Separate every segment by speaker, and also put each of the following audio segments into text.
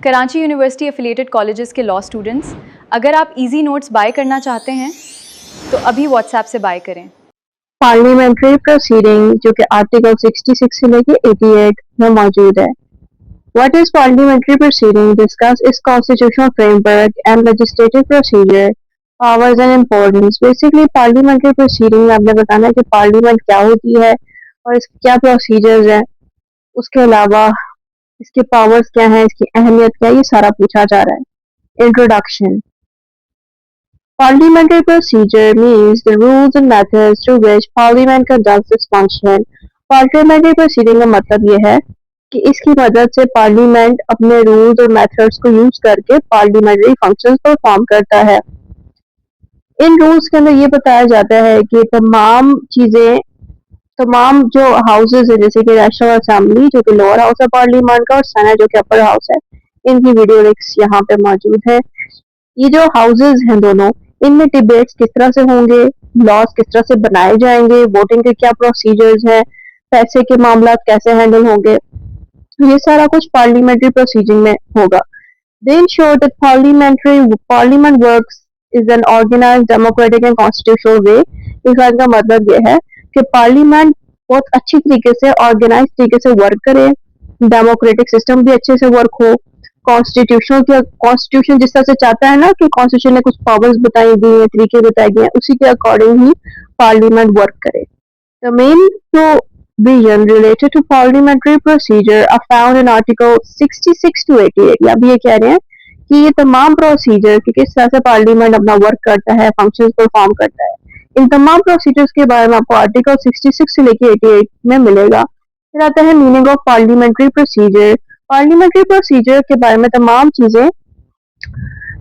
Speaker 1: Karachi university affiliated colleges के law students, अगर आप इजी नोट्स बाय करना चाहते हैं तो अभी व्हाट्सएप से बाय करें।
Speaker 2: पार्लियामेंट्री प्रोसीडिंग जो कि आर्टिकल 66 से लेके 88 में मौजूद है। What is parliamentary proceeding? Discuss its constitutional framework and legislative procedure, powers and importance. Basically, parliamentary proceeding में आपने बताना है कि पार्लियामेंट क्या होती है और इसके क्या प्रोसीजर्स हैं, उसके अलावा इसके पावर्स क्या हैं, इसकी अहमियत क्या है, ये सारा पूछा जा रहा है। Introduction. Parliamentary procedure means the rules and methods through which Parliament conducts its function. Parliamentary proceeding का मतलब ये है कि इसकी मदद से पार्लियामेंट अपने रूल्स और मेथड्स को यूज करके पार्लियामेंट्री फंक्शंस परफॉर्म करता है। इन रूल्स के अंदर ये बताया जाता है कि तमाम जो हाउसेज है, जैसे कि नेशनल असेंबली जो कि लोअर हाउस है पार्लियामेंट का और सेनेट जो कि अपर हाउस है, इनकी वीडियो लिंक्स यहाँ पे मौजूद है। ये जो हाउसेज हैं दोनों, इनमें डिबेट्स किस तरह से होंगे, लॉज किस तरह से बनाए जाएंगे, वोटिंग के क्या प्रोसीजर्स हैं, पैसे के मामला कैसे हैंडल होंगे, ये सारा कुछ पार्लियामेंट्री प्रोसीजिंग में होगा। They ensure that parliament works is an organized, democratic and constitutional way. इस बात का मतलब ये है कि पार्लियामेंट बहुत अच्छी तरीके से ऑर्गेनाइज तरीके से वर्क करे, डेमोक्रेटिक सिस्टम भी अच्छे से वर्क हो, कॉन्स्टिट्यूशन जिस तरह से चाहता है ना कि कॉन्स्टिट्यूशन ने कुछ पावर्स बताई गई हैं, तरीके बताए गए हैं, उसी के अकॉर्डिंग ही पार्लियामेंट वर्क करे। The main provision related to parliamentary procedure are found in Article 66 to 88। अब ये कह रहे हैं कि ये तमाम प्रोसीजर कि किस तरह से पार्लियामेंट अपना वर्क करता है, फंक्शंस परफॉर्म करता है, इन तमाम प्रोसीजर्स के बारे में आपको आर्टिकल 66 से लेके 88 में मिलेगा। फिर आता है meaning of parliamentary procedure. Parliamentary procedure के बारे में तमाम चीजें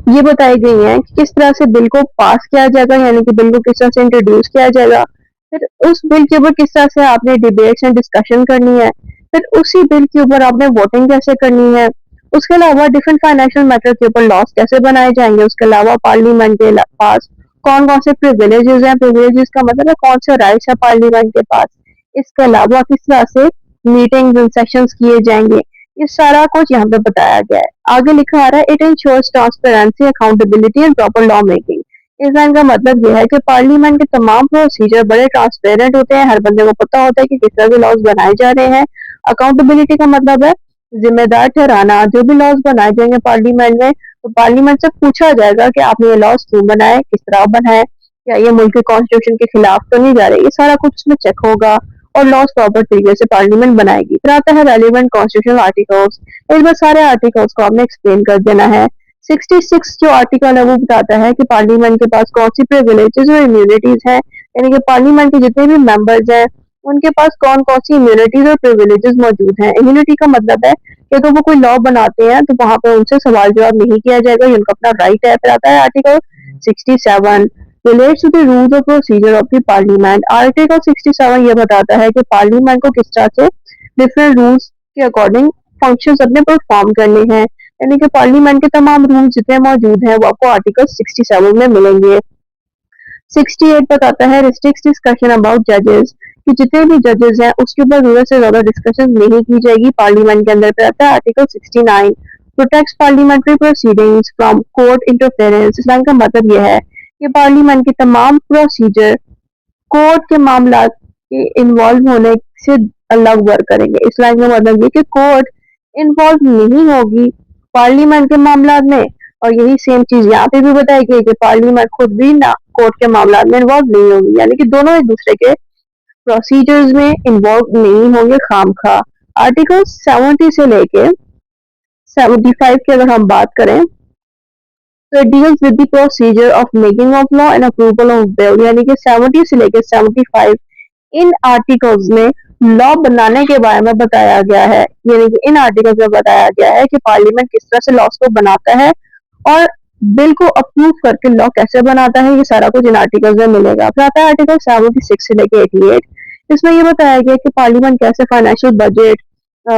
Speaker 2: ये बताई गई हैं कि किस तरह से बिल को पास किया जाएगा, यानी कि बिल को किस तरह से इंट्रोड्यूस किया जाएगा, फिर उस बिल के ऊपर किस तरह से आपने डिबेट्स एंड डिस्कशन करनी है, फिर उसी बिल के ऊपर आपने वोटिंग कैसे करनी है, उसके अलावा डिफरेंट फाइनेंशियल मैटर के ऊपर लॉस कैसे बनाए जाएंगे, उसके अलावा पार्लियामेंट के पास कौन कौन से प्रिविलेजेस हैं, प्रिविलेजेस का मतलब है कौन से राइट्स है पार्लियामेंट के पास, इसके अलावा किस तरह से मीटिंग्स एंड सेशंस किए जाएंगे, ये सारा कुछ यहाँ पे बताया गया है। आगे लिखा आ रहा है, it ensures transparency, accountability and proper law making. इस लाइन का मतलब यह है कि पार्लियामेंट के तमाम प्रोसीजर बड़े ट्रांसपेरेंट होते हैं, हर बंदे को पता होता है कि किस तरह के लॉज बनाए जा रहे हैं। अकाउंटेबिलिटी का मतलब है जिम्मेदार ठहराना, जो भी लॉज बनाए जाएंगे पार्लियामेंट में तो पार्लियामेंट से पूछा जाएगा कि आपने ये लॉज क्यों बनाए, किस तरह बनाए, क्या ये मुल्क के कॉन्स्टिट्यूशन के खिलाफ तो नहीं जा रहे, ये सारा कुछ उसमें चेक होगा और लॉज प्रॉपर तरीके से पार्लियामेंट बनाएगी। फिर आता है रेलिवेंट कॉन्स्टिट्यूशनल आर्टिकल्स। इसमें सारे आर्टिकल्स को आपने एक्सप्लेन कर देना है। 66 जो आर्टिकल है वो बताता है कि पार्लियामेंट के पास कौन सी प्रिविलेजेस और इम्यूनिटीज हैं, यानी कि पार्लियामेंट के जितने भी मेंबर्स हैं उनके पास कौन कौन सी इम्यूनिटीज और प्रिविलेजेस मौजूद हैं। इम्यूनिटी का मतलब है कि अगर वो कोई लॉ बनाते हैं तो वहां पे उनसे सवाल जवाब नहीं किया जाएगा, ये उनका अपना राइट है। फिर आता है article 67 relates to the rules और procedure of the parliament. Article 67 ये बताता है कि पार्लियामेंट को किस तरह से डिफरेंट रूल्स के अकॉर्डिंग फंक्शंस अपने परफॉर्म करने हैं, यानी कि पार्लियामेंट के तमाम रूल जितने मौजूद हैं वो आपको आर्टिकल 67 में मिलेंगे। 68 बताता है रिस्ट्रिक्ट्स डिस्कशन अबाउट जजेस, कि जितने भी जजेस हैं उसके ऊपर जरूरत से ज्यादा डिस्कशन नहीं की जाएगी पार्लियामेंट के अंदर। पे आता है article 69 protects parliamentary proceedings from court interference. इस लाइन का मतलब यह है कि पार्लियामेंट के तमाम प्रोसीजर कोर्ट के मामला के इन्वॉल्व होने से अलग वर्क करेंगे। इस लाइन का मतलब ये कि कोर्ट इन्वॉल्व नहीं होगी पार्लियामेंट के मामला में, और यही सेम चीज यहाँ पे भी बताई गई कि पार्लियामेंट खुद भी ना कोर्ट के मामला में इन्वॉल्व नहीं होगी, यानी कि दोनों एक दूसरे के प्रोसीजर्स में इन्वॉल्व नहीं होंगे खामखा। आर्टिकल 70 से लेके 75 की अगर हम बात करें तो it deals with the procedure of making of law and approval of bill, यानी कि 70 से लेके 75 इन आर्टिकल्स में लॉ बनाने के बारे में बताया गया है, यानी कि इन आर्टिकल्स में बताया गया है कि पार्लियामेंट किस तरह से लॉस को बनाता है और बिल को अप्रूव करके लॉ कैसे बनाता है, ये सारा कुछ इन आर्टिकल्स में मिलेगा। फिर आता है आर्टिकल 76 से लेके 88। इसमें ये बताया गया कि पार्लियामेंट कैसे financial budget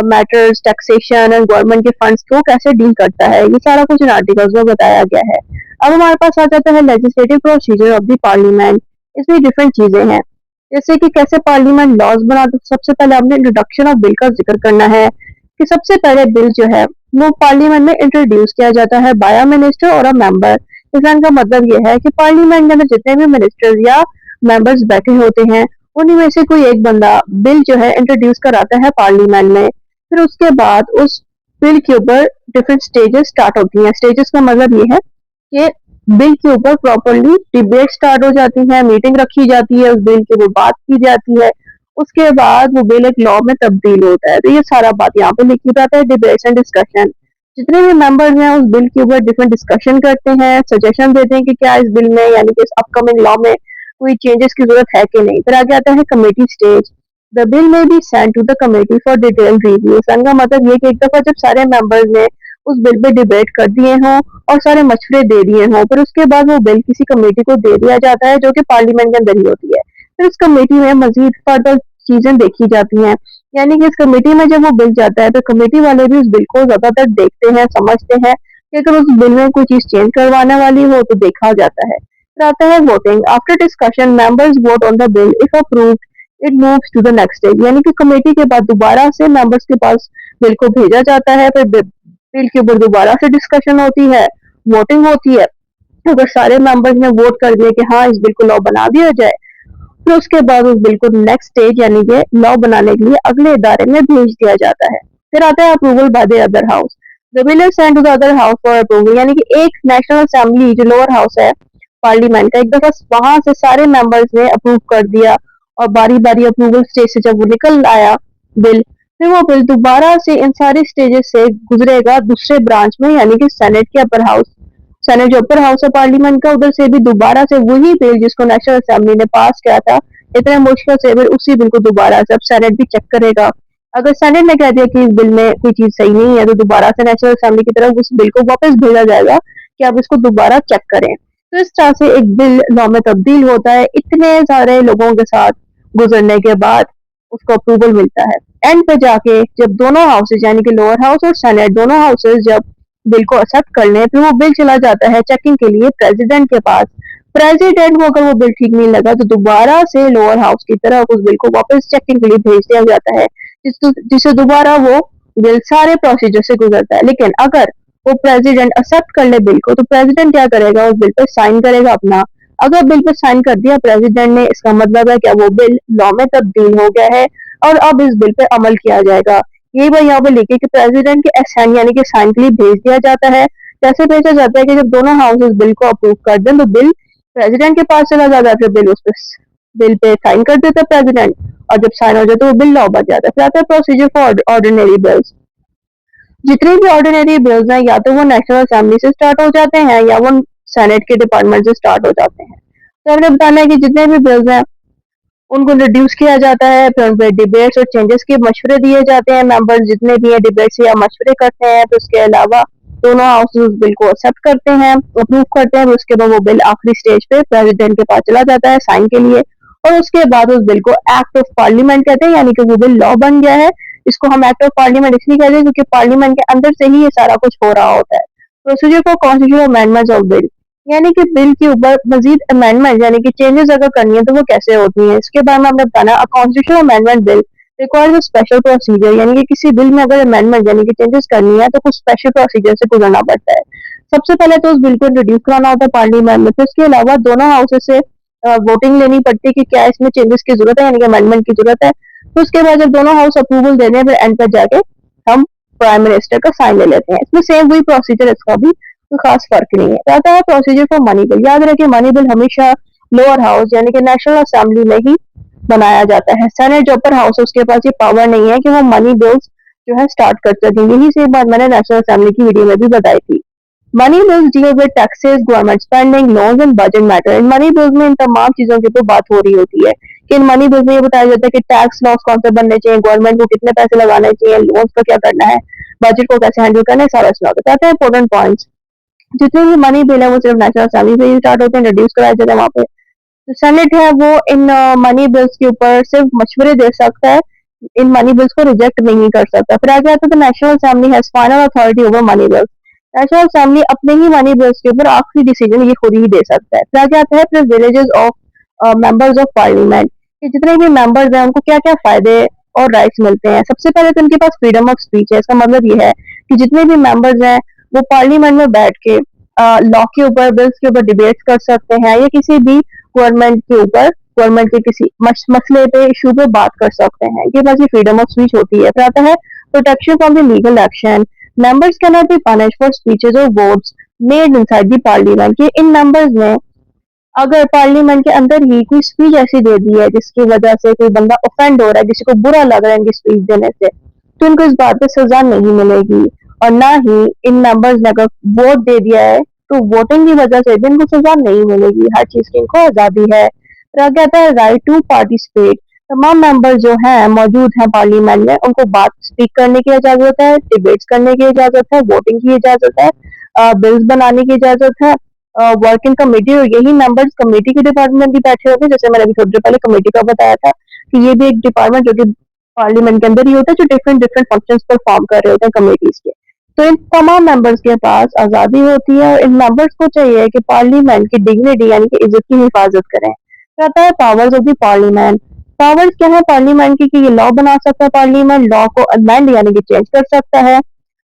Speaker 2: matters, taxation and government के फंड्स को कैसे डील करता है, ये सारा कुछ इन आर्टिकल्स में बताया गया है। अब हमारे पास आ जाता है legislative procedure of the parliament. इसमें डिफरेंट चीजें हैं, जैसे कि कैसे पार्लियामेंट लॉज बनाते। सबसे पहले आपने इंट्रोडक्शन ऑफ बिल का जिक्र करना है कि सबसे पहले बिल जो है वो पार्लियामेंट में इंट्रोड्यूस किया जाता है बाय अ मिनिस्टर और अ मेंबर। इस लाइन का मतलब ये है कि पार्लियामेंट के अंदर जितने भी मिनिस्टर्स या मेंबर्स बैठे होते हैं, उन्हीं में से कोई एक बंदा बिल जो है इंट्रोड्यूस कराता है पार्लियामेंट में। फिर उसके बाद उस बिल के ऊपर डिफरेंट स्टेजेस स्टार्ट होती हैं। स्टेजेस का मतलब ये है कि बिल के ऊपर प्रॉपर्ली डिबेट स्टार्ट हो जाती है, मीटिंग रखी जाती है, उस बिल के ऊपर बात की जाती है। उसके बाद वो बिल एक लॉ में तब्दील होता है। तो ये सारा बात यहाँ पे लिखी जाता है, डिबेट्स एंड डिस्कशन। जितने भी मेंबर्स हैं उस बिल के ऊपर डिफरेंट डिस्कशन करते हैं, सजेशन देते हैं कि क्या इस बिल में यानी कि इस अपकमिंग लॉ में कोई चेंजेस की जरूरत है कि नहीं। फिर आगे आता है committee stage. The bill may be sent to the committee for detail review. का मतलब ये कि एक दफा जब सारे मेंबर्स ने उस बिल पे डिबेट कर दिए हों और सारे मशवरे दे दिए हों, फिर उसके बाद वो बिल किसी कमेटी को दे दिया जाता है जो कि पार्लियामेंट के अंदर ही होती है। फिर उस कमेटी में मजीद फर्दर चीजें देखी जाती हैं, यानी कि इस कमेटी में जब वो बिल जाता है तो कमेटी वाले भी उस बिल को ज्यादातर देखते हैं, समझते हैं कि अगर उस बिल में कोई चीज चेंज करवाने वाली हो तो देखा जाता है। फिर आता है voting. After discussion members vote on the bill, if approved it moves to the next stage. यानी कि कमेटी के बाद दोबारा से मेंबर्स के पास बिल को भेजा जाता है, फिर बिल के ऊपर दोबारा से डिस्कशन होती है, वोटिंग होती है। अगर सारे मेंबर्स ने वोट कर दिया कि हाँ इस बिल को लॉ बना दिया जाए, फिर उसके बाद उस बिल को नेक्स्ट स्टेज यानी कि लॉ बनाने के लिए अगले इदारे में भेज दिया जाता है। फिर आता है approval by the other house. The bill is sent to the other house for approval. यानी कि एक नेशनल असेंबली जो लोअर हाउस है पार्लियामेंट का, एक दफा वहां से सारे मेंबर्स ने अप्रूव कर दिया और बारी बारी अप्रूवल स्टेज से जब वो निकल आया बिल, फिर वो बिल दोबारा से इन सारे स्टेजेस से गुजरेगा दूसरे ब्रांच में, यानी कि सेनेट के अपर हाउस। सेनेट जो अपर हाउस है पार्लियामेंट का, उधर से भी दोबारा से वही बिल जिसको नेशनल असेंबली ने पास किया था इतने मुश्किल से, फिर उसी बिल को दोबारा से अब सेनेट भी चेक करेगा। अगर सेनेट ने कह दिया कि इस बिल में कोई चीज सही नहीं है तो दोबारा से नेशनल असेंबली की तरफ उस बिल को वापस भेजा जाएगा कि आप इसको दोबारा चेक करें। तो इस तरह से एक बिल लॉ में तब्दील होता है, इतने सारे लोगों के साथ गुजरने के बाद उसको अप्रूवल मिलता है। एंड पे जाके जब दोनों हाउसेज यानी कि लोअर हाउस और सेनेट दोनों हाउसेज जब बिल को एक्सेप्ट कर लें, फिर वो बिल चला जाता है चेकिंग के लिए प्रेसिडेंट के पास। प्रेसिडेंट को अगर वो बिल ठीक नहीं लगा तो दोबारा से लोअर हाउस की तरफ उस बिल को वापस चेकिंग के लिए भेज दिया जाता है, जिससे दोबारा वो बिल सारे प्रोसीजर से गुजरता है। लेकिन अगर वो प्रेसिडेंट एक्सेप्ट कर ले बिल को, तो प्रेसिडेंट क्या करेगा, उस बिल पर साइन करेगा अपना। अगर बिल पर साइन कर दिया प्रेसिडेंट ने, इसका मतलब है कि वो बिल लॉ में तब्दील हो गया है और अब इस बिल पे अमल किया जाएगा। यही बात यहाँ पे लिखी कि प्रेसिडेंट के असाइन यानी कि साइन के लिए भेज दिया जाता है। कैसे भेजा जाता है कि जब दोनों हाउसेस बिल को अप्रूव कर दें तो बिल प्रेसिडेंट के पास चला जाता है, फिर बिल पे साइन कर देता है प्रेसिडेंट, और जब साइन हो जाए तो वो बिल लॉ बन जाता है। फिर आता है प्रोसीजर फॉर ऑर्डिनरी बिल्स। जितने भी ऑर्डिनरी बिल्स हैं या तो वो नेशनल असेंबली से स्टार्ट हो जाते हैं या वो सेनेट के डिपार्टमेंट से स्टार्ट हो जाते हैं। तो हमने बताना है कि जितने भी बिल्स हैं उनको इंट्रोड्यूस किया जाता है, फिर उन पर डिबेट्स और चेंजेस के मशवरे दिए जाते हैं। मेंबर्स जितने भी हैं डिबेट्स या मशवरे करते हैं। फिर उसके अलावा दोनों हाउसेस उस बिल को एक्सेप्ट करते हैं, अप्रूव करते हैं। फिर उसके बाद वो बिल आखिरी स्टेज पे प्रेसिडेंट के पास चला जाता है साइन के लिए, और उसके बाद उस बिल को एक्ट ऑफ पार्लियामेंट कहते हैं, यानी कि वो बिल लॉ बन गया है। इसको हम एक्ट ऑफ पार्लियामेंट इसलिए कहते हैं क्योंकि पार्लियामेंट के अंदर से ही ये सारा कुछ हो रहा होता है। Procedure for constitutional amendments of bill, यानी कि बिल के ऊपर मजीद अमेंडमेंट यानी कि चेंजेस अगर करनी है तो वो कैसे होती है, इसके बारे में हमने बताना। Constitutional amendment bill requires special procedure, यानी कि किसी बिल में अगर अमेंडमेंट यानी कि चेंजेस करनी है तो कुछ स्पेशल प्रोसीजर से गुजरना पड़ता है। सबसे पहले तो उस बिल को इंट्रोड्यूस कराना होता है पार्लियामेंट में, फिर उसके अलावा दोनों हाउसेस से वोटिंग लेनी पड़ती है कि क्या इसमें चेंजेस की जरूरत है यानी कि अमेंडमेंट की जरूरत है। तो उसके बाद जब दोनों हाउस अप्रूवल देने हैं, फिर एंड पर जाके हम प्राइम मिनिस्टर का साइन ले लेते हैं। इसमें सेम वही प्रोसीजर, इसका भी कोई खास फर्क नहीं है। तो आता है प्रोसीजर फॉर मनी बिल। याद रखिए मनी बिल हमेशा लोअर हाउस यानी कि नेशनल असेंबली में ही बनाया जाता है। सेनेट जो अपर हाउस है उसके पास ये पावर नहीं है कि वो मनी बिल्स जो है स्टार्ट कर सकें। यही से बात मैंने नेशनल असेंबली की वीडियो में भी बताई थी। Money bills deal with taxes, government spending, loans and budget matter. In money bills में इन तमाम चीजों की तो बात हो रही होती है कि इन मनी बिल्स में ये बताया जाता है कि टैक्स लॉस कौन से बनने चाहिए, गवर्नमेंट को कितने पैसे लगाने चाहिए, लोन्स का क्या करना है, बजट को कैसे हैंडल करना है, सारा इसमें होता है। इंपॉर्टेंट पॉइंट्स, जितने भी मनी बिल है वो सिर्फ नेशनल असेंबली से ही स्टार्ट होते हैं, इंट्रोड्यूस कराए जाते हैं वहाँ पे। जो सेनेट है वो इन मनी बिल्स के ऊपर सिर्फ मशवरे दे सकता है, इन मनी बिल्स को रिजेक्ट नहीं कर सकता। फिर आगे आता है national assembly has final authority over money bills. National assembly अपने ही मनी बिल्स के ऊपर आखिरी डिसीजन ये खुद ही दे सकता है। फिर आगे आता है privileges of members of parliament, कि जितने भी मेंबर्स हैं उनको क्या क्या फायदे और राइट्स मिलते हैं। सबसे पहले तो उनके पास फ्रीडम ऑफ स्पीच है। इसका मतलब ये है कि जितने भी मेंबर्स हैं वो पार्लियामेंट में बैठ के लॉ के ऊपर, बिल्स के ऊपर डिबेट्स कर सकते हैं या किसी भी गवर्नमेंट के ऊपर, गवर्नमेंट के किसी मसले पे, इशू पे बात कर सकते हैं। ये बस फ्रीडम ऑफ स्पीच होती है। फिर आता है protection from the legal action. Members can not be punished for speeches और votes made inside the parliament. कि इन मेंबर्स ने अगर पार्लियामेंट के अंदर ही कोई स्पीच ऐसी दे दी है जिसकी वजह से कोई बंदा ऑफेंड हो रहा है, किसी को बुरा लग रहा है इनकी स्पीच देने से, तो इनको इस बात पे सजा नहीं मिलेगी। और ना ही इन मेंबर्स ने अगर वोट दे दिया है तो वोटिंग की वजह से भी इनको सजा नहीं मिलेगी। हर चीज की इनको आजादी है। फिर आगे आता है राइट टू पार्टिसिपेट। तमाम मेंबर जो हैं मौजूद हैं पार्लियामेंट में, उनको बात स्पीक करने की इजाजत है, डिबेट्स करने की इजाजत है, वोटिंग की इजाजत है, बिल्स बनाने की इजाजत है, वर्किंग कमेटी, और यही मेंबर्स कमेटी के डिपार्टमेंट भी बैठे होते हैं। जैसे मैंने अभी थोड़ी देर पहले कमेटी का बताया था कि ये भी एक डिपार्टमेंट जो कि पार्लियामेंट के अंदर ही होता है, जो डिफरेंट डिफरेंट फंक्शंस परफॉर्म कर रहे होते हैं कमेटीज के। तो इन तमाम मेंबर्स के पास आजादी होती है और इन मेंबर्स को चाहिए कि पार्लियामेंट की डिग्निटी यानी कि इज्जत की हिफाजत करें। फिर आता है powers of the parliament. Powers क्या है पार्लियामेंट की? कि ये लॉ बना सकता है, पार्लियामेंट लॉ को अमेंड यानी कि चेंज कर सकता है,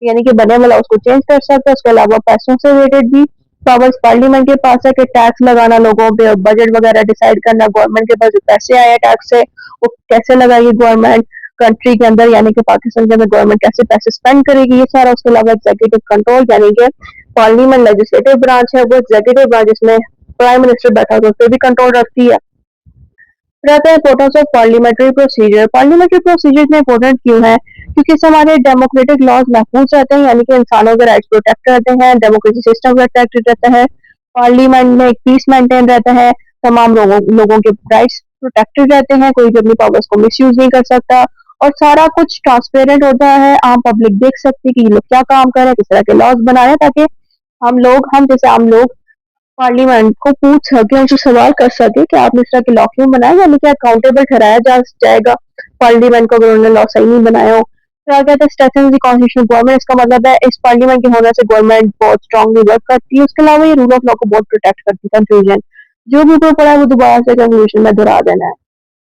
Speaker 2: यानी कि बने वाला उसको चेंज कर सकता है। उसके अलावा पैसों से रिलेटेड भी पावर्स पार्लियामेंट के पास है कि टैक्स लगाना लोगों पे और बजट वगैरह डिसाइड करना। गवर्नमेंट के पास जो पैसे आए हैं टैक्स से वो कैसे लगाएगी गवर्नमेंट कंट्री के अंदर, यानी कि पाकिस्तान के अंदर गवर्नमेंट कैसे पैसे स्पेंड करेगी, ये सारा। उसके अलावा एग्जीक्यूटिव कंट्रोल यानी कि पार्लियामेंट लेजिस्लेटिव ब्रांच है, वो एग्जीक्यूटिव ब्रांच जिसमें प्राइम मिनिस्टर बैठा होता है, उस पर भी कंट्रोल रखती है। रहता है importance of parliamentary procedure. Parliamentary procedure इतने इंपॉर्टेंट क्यों है? क्योंकि इससे हमारे डेमोक्रेटिक लॉज महफूज रहते हैं, यानी कि इंसानों के राइट्स प्रोटेक्ट रहते हैं, डेमोक्रेसी सिस्टम प्रोटेक्टेड रहता है, पार्लियामेंट में एक पीस मेंटेन रहता है, तमाम लोगों के राइट्स प्रोटेक्टेड रहते हैं, कोई भी अपनी पावर्स को मिसयूज नहीं कर सकता, और सारा कुछ ट्रांसपेरेंट होता है। आम पब्लिक देख सकती है कि ये लोग क्या काम कर रहे हैं, किस तरह के लॉज बना रहे हैं, ताकि हम जैसे आम लोग पार्लियामेंट को पूछ सके, उनसे सवाल कर सके कि आपने इस तरह के लॉ क्यों बनाए, यानी कि अकाउंटेबल ठहराया जाएगा पार्लियामेंट को अगर उन्होंने लॉ सही नहीं बनाया हो। फिर आ गया था स्ट्रेंथन द कॉन्स्टिट्यूशनल गवर्नमेंट। इसका मतलब है इस पार्लियामेंट के होने से गवर्नमेंट बहुत स्ट्रांगली वर्क करती है। उसके अलावा ये रूल ऑफ लॉ को बहुत प्रोटेक्ट करती है। कंक्लूजन, जो भी ऊपर पड़ा है वो दोबारा से कंक्लूजन में दोहरा देना है।